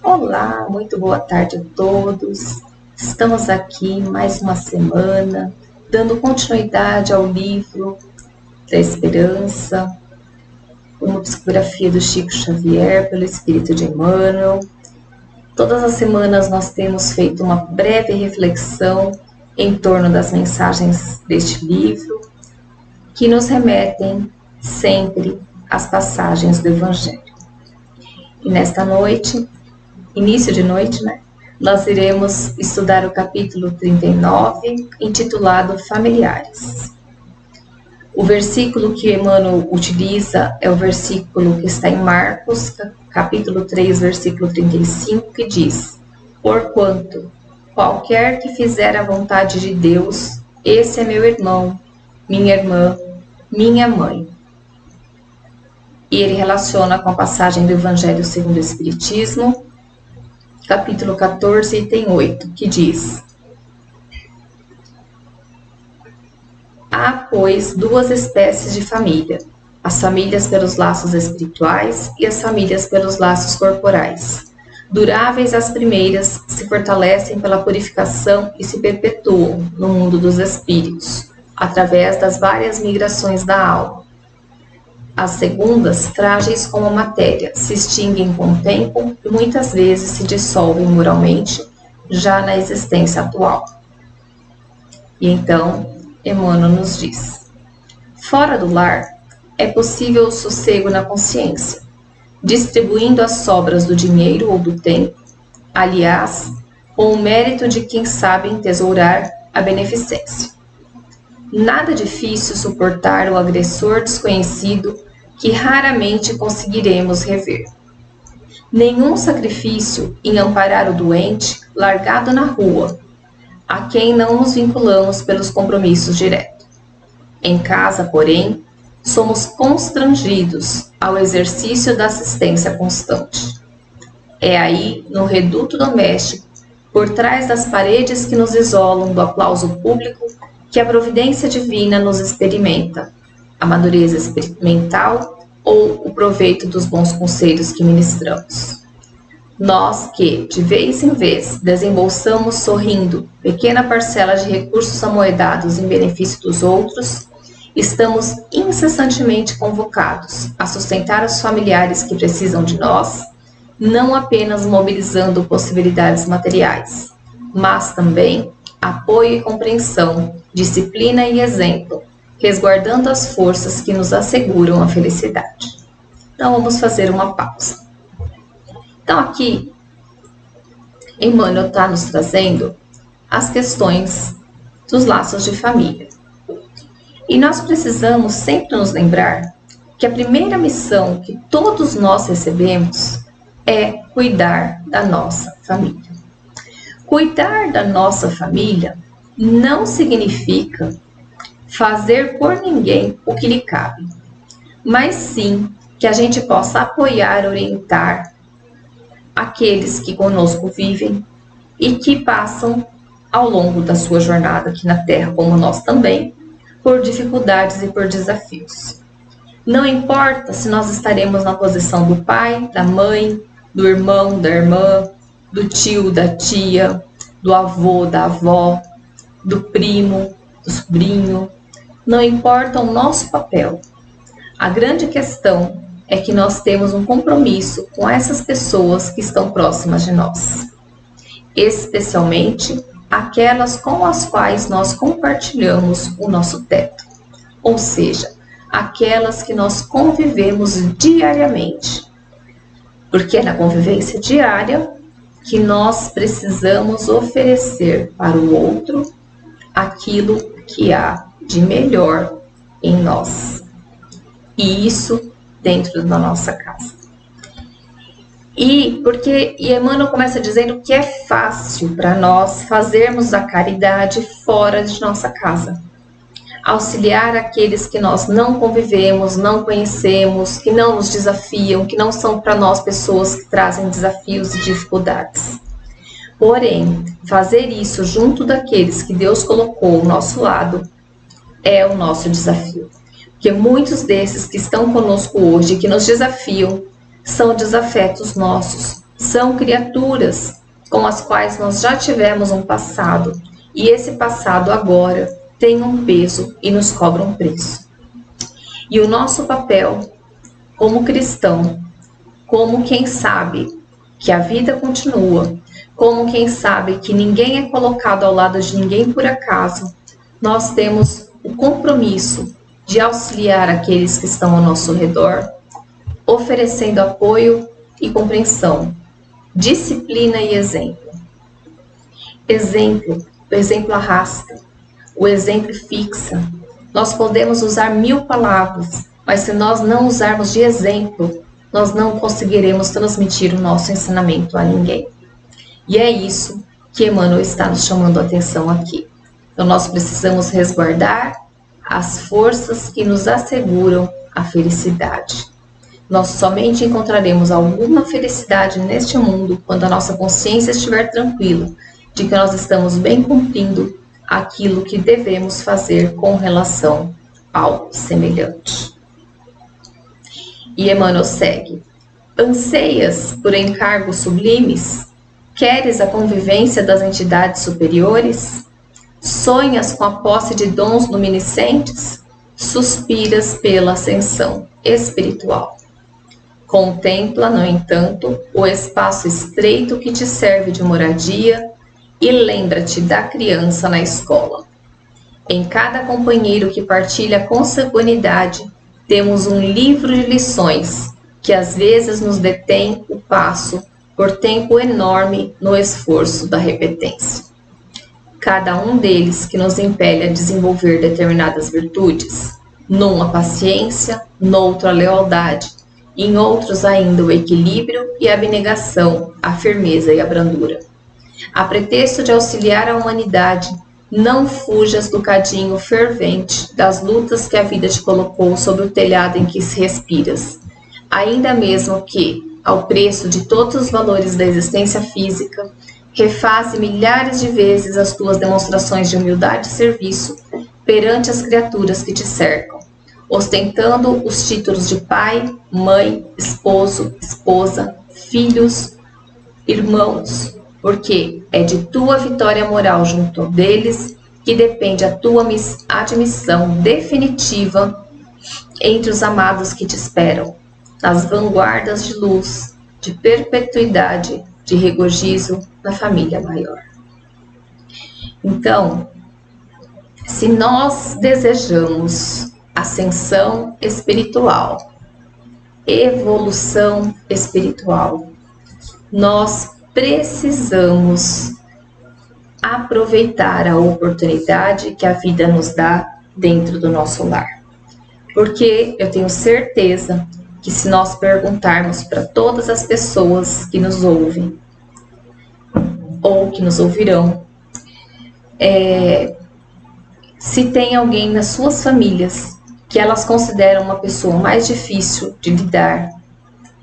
Olá, muito boa tarde a todos. Estamos aqui mais uma semana, dando continuidade ao livro da Esperança, uma psicografia do Chico Xavier pelo Espírito de Emmanuel. Todas as semanas nós temos feito uma breve reflexão em torno das mensagens deste livro, que nos remetem sempre às passagens do Evangelho. E nesta noite, início de noite, nós iremos estudar o capítulo 39, intitulado Familiares. O versículo que Emmanuel utiliza é o versículo que está em Marcos, capítulo 3, versículo 35, que diz: Porquanto, qualquer que fizer a vontade de Deus, esse é meu irmão, minha irmã, minha mãe. E ele relaciona com a passagem do Evangelho segundo o Espiritismo, capítulo 14, item 8, que diz: Há, pois, duas espécies de família, as famílias pelos laços espirituais e as famílias pelos laços corporais. Duráveis as primeiras se fortalecem pela purificação e se perpetuam no mundo dos espíritos, através das várias migrações da alma. As segundas, frágeis como a matéria, se extinguem com o tempo e muitas vezes se dissolvem moralmente, já na existência atual. E então, Emmanuel nos diz: fora do lar, é possível o sossego na consciência, distribuindo as sobras do dinheiro ou do tempo, aliás, com o mérito de quem sabe entesourar a beneficência. Nada difícil suportar o agressor desconhecido que raramente conseguiremos rever. Nenhum sacrifício em amparar o doente largado na rua, a quem não nos vinculamos pelos compromissos diretos. Em casa, porém, somos constrangidos ao exercício da assistência constante. É aí, no reduto doméstico, por trás das paredes que nos isolam do aplauso público, que a providência divina nos experimenta, a madureza experimental ou o proveito dos bons conselhos que ministramos. Nós que, de vez em vez, desembolsamos sorrindo pequena parcela de recursos amoedados em benefício dos outros, estamos incessantemente convocados a sustentar os familiares que precisam de nós, não apenas mobilizando possibilidades materiais, mas também apoio e compreensão, disciplina e exemplo, resguardando as forças que nos asseguram a felicidade. Então vamos fazer uma pausa. Então aqui, Emmanuel está nos trazendo as questões dos laços de família. E nós precisamos sempre nos lembrar que a primeira missão que todos nós recebemos é cuidar da nossa família. Cuidar da nossa família não significa fazer por ninguém o que lhe cabe, mas sim que a gente possa apoiar, orientar aqueles que conosco vivem e que passam ao longo da sua jornada aqui na Terra, como nós também, por dificuldades e por desafios. Não importa se nós estaremos na posição do pai, da mãe, do irmão, da irmã, do tio, da tia, do avô, da avó, do primo, do sobrinho. Não importa o nosso papel. A grande questão é que nós temos um compromisso com essas pessoas que estão próximas de nós, especialmente aquelas com as quais nós compartilhamos o nosso teto, ou seja, aquelas que nós convivemos diariamente, porque é na convivência diária que nós precisamos oferecer para o outro aquilo que há de melhor em nós, e isso dentro da nossa casa. E Emmanuel começa dizendo que é fácil para nós fazermos a caridade fora de nossa casa. Auxiliar aqueles que nós não convivemos, não conhecemos, que não nos desafiam, que não são para nós pessoas que trazem desafios e dificuldades. Porém, fazer isso junto daqueles que Deus colocou ao nosso lado é o nosso desafio. Porque muitos desses que estão conosco hoje, que nos desafiam, são desafetos nossos, São criaturas com as quais nós já tivemos um passado, e esse passado agora tem um peso e nos cobra um preço. E o nosso papel como cristão, como quem sabe que a vida continua, como quem sabe que ninguém é colocado ao lado de ninguém por acaso, nós temos o compromisso de auxiliar aqueles que estão ao nosso redor, oferecendo apoio e compreensão, disciplina e exemplo. O exemplo arrasta, o exemplo fixa. Nós podemos usar 1000 palavras, mas se nós não usarmos de exemplo, nós não conseguiremos transmitir o nosso ensinamento a ninguém. E é isso que Emmanuel está nos chamando a atenção aqui. Então nós precisamos resguardar as forças que nos asseguram a felicidade. Nós somente encontraremos alguma felicidade neste mundo quando a nossa consciência estiver tranquila de que nós estamos bem cumprindo aquilo que devemos fazer com relação ao semelhante. E Emmanuel segue: anseias por encargos sublimes? Queres a convivência das entidades superiores? Sonhas com a posse de dons luminescentes? Suspiras pela ascensão espiritual. Contempla, no entanto, o espaço estreito que te serve de moradia e lembra-te da criança na escola. Em cada companheiro que partilha consanguinidade, temos um livro de lições que às vezes nos detém o passo por tempo enorme no esforço da repetência. Cada um deles que nos impele a desenvolver determinadas virtudes, num a paciência, noutro a lealdade, e em outros ainda o equilíbrio e a abnegação, a firmeza e a brandura. A pretexto de auxiliar a humanidade, não fujas do cadinho fervente das lutas que a vida te colocou sobre o telhado em que se respiras, ainda mesmo que, ao preço de todos os valores da existência física, refaze milhares de vezes as tuas demonstrações de humildade e serviço perante as criaturas que te cercam, ostentando os títulos de pai, mãe, esposo, esposa, filhos, irmãos, porque é de tua vitória moral junto deles que depende a tua admissão definitiva entre os amados que te esperam, nas vanguardas de luz, de perpetuidade, de regozijo na família maior. Então, se nós desejamos ascensão espiritual, evolução espiritual, nós precisamos aproveitar a oportunidade que a vida nos dá dentro do nosso lar. Porque eu tenho certeza que se nós perguntarmos para todas as pessoas que nos ouvem ou que nos ouvirão, se tem alguém nas suas famílias que elas consideram uma pessoa mais difícil de lidar,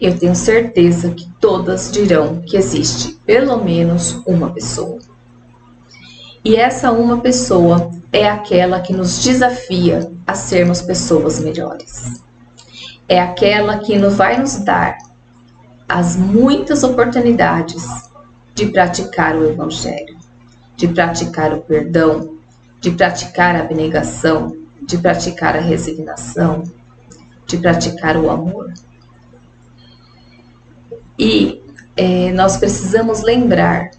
eu tenho certeza que todas dirão que existe pelo menos uma pessoa. E essa uma pessoa é aquela que nos desafia a sermos pessoas melhores. É aquela que vai nos dar as muitas oportunidades de praticar o Evangelho, de praticar o perdão, de praticar a abnegação, de praticar a resignação, de praticar o amor. E nós precisamos lembrar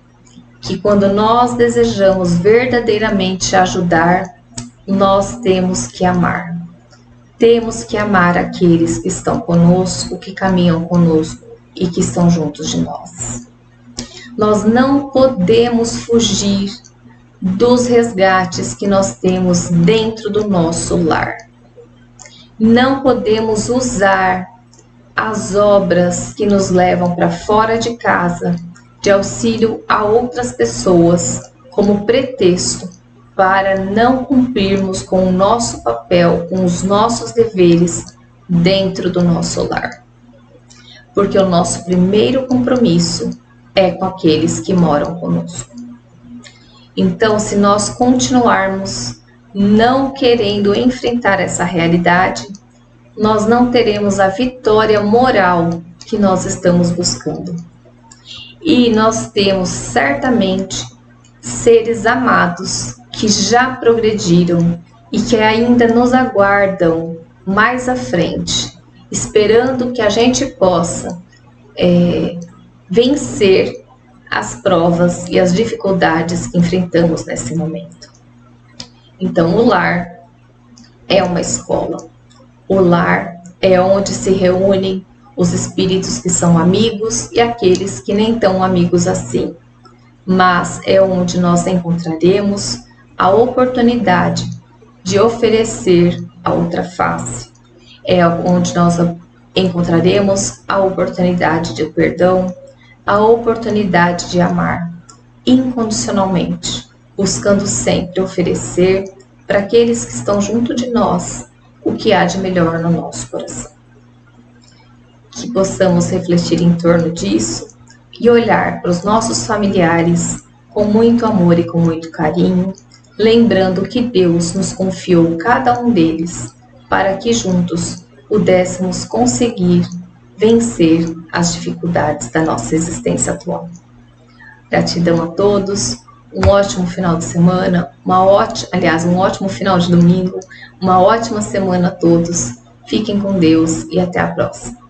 que quando nós desejamos verdadeiramente ajudar, nós temos que amar. Temos que amar aqueles que estão conosco, que caminham conosco e que estão juntos de nós. Nós não podemos fugir dos resgates que nós temos dentro do nosso lar. Não podemos usar as obras que nos levam para fora de casa de auxílio a outras pessoas como pretexto para não cumprirmos com o nosso papel, com os nossos deveres dentro do nosso lar. Porque o nosso primeiro compromisso é com aqueles que moram conosco. Então, se nós continuarmos não querendo enfrentar essa realidade, nós não teremos a vitória moral que nós estamos buscando. E nós temos certamente seres amados que já progrediram e que ainda nos aguardam mais à frente, esperando que a gente possa vencer as provas e as dificuldades que enfrentamos nesse momento. Então, o lar é uma escola. O lar é onde se reúnem os espíritos que são amigos e aqueles que nem tão amigos assim. Mas é onde nós encontraremos a oportunidade de oferecer a outra face. É onde nós encontraremos a oportunidade de perdão, a oportunidade de amar incondicionalmente, buscando sempre oferecer para aqueles que estão junto de nós o que há de melhor no nosso coração. Que possamos refletir em torno disso e olhar para os nossos familiares com muito amor e com muito carinho, lembrando que Deus nos confiou cada um deles para que juntos pudéssemos conseguir vencer as dificuldades da nossa existência atual. Gratidão a todos, um ótimo final de semana, um ótimo final de domingo, uma ótima semana a todos. Fiquem com Deus e até a próxima.